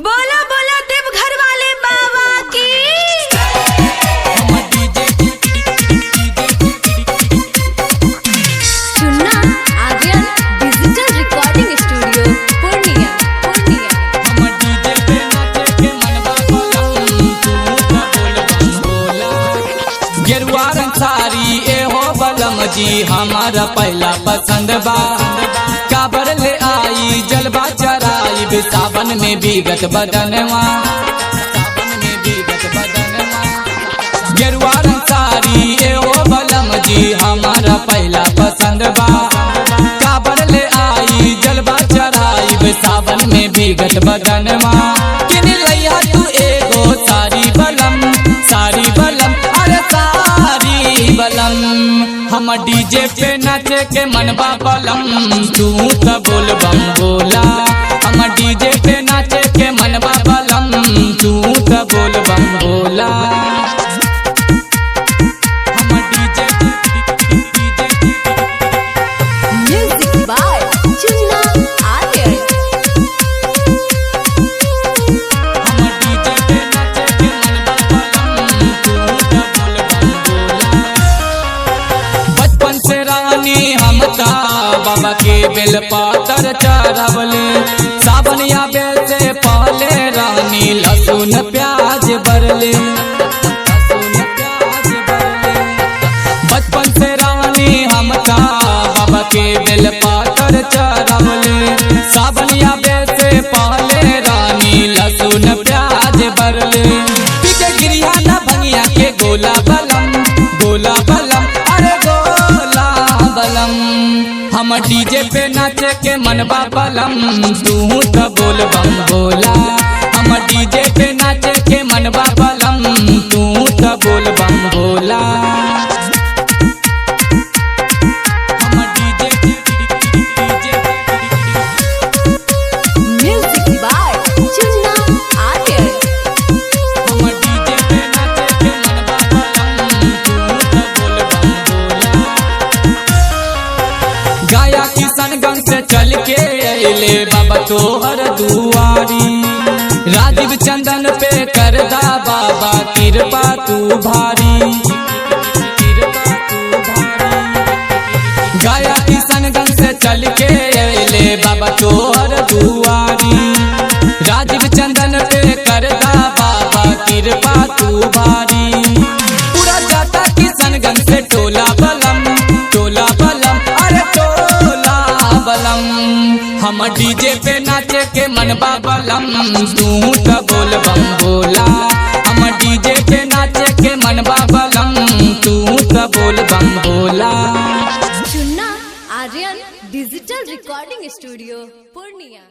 बोला बोला देवघर वाले बाबा की। Chunna Aryan digital recording studio Purnia. गेरुआ रंग साड़ी ए हो बलम जी हमारा पहला पसंद बा। काबर ले आई जलवा चराई सावन में बीगत बदनवा। गेरुआ रंग साड़ी ए हो बलम जी हमारा पहला पसंद बा। काबर ले आई जलवा चराई सावन में बीगत बदनवा। किन लैया तू एगो सारी बलम अरे सारी बलम। हम डीजे पे नाचे के मनबा बलम तू तो बोल बम बोला। हम डीजे पे नाचे के मनबा बलम तू तो बोल बम बोला। हम DJ music by Chunna Aryan. बाबा के बेल पातर चढ़वले सावन या बेल से पहले रानी लहसुन प्याज बरले। बचपन से रानी हम बाबा के बेल पातर चढ़वले सावन या बेल से पहले रानी लहसुन प्याज बरले। पीछे गिरिया न भंगिया के गोला बलम अरे गोला बलम। हम डीजे पे नाचे के मनबा बलम तू तो बोल बम बोला। हम डीजे पे नाचे के मनबा बलम तू तो बोल बम बोला। हम DJ music by Chunna Aryan. हम डीजे पे नाचे के मनबा बलम तू तो बोल बम बोला। गाया किशनगंज से चल के अले बाबा तोहर दुआरी। राजीव चंदन पे करदा बाबा कृपा तू भारी। गाया किशनगंज से चल के अले बाबा तोहर दुआरी। राजीव चंदन पे करदा बाबा कृपा तू भारी। पूरा जाता किशनगंज से टोला बलम अरे टोला बलम। हम डीजे पे नाचे के मनबा बलम तू तो बोल बम बोला। हम डीजे पे नाचे के मनबा बलम तू तो बोल बम बोला। Chunna Aryan digital recording studio Purnia.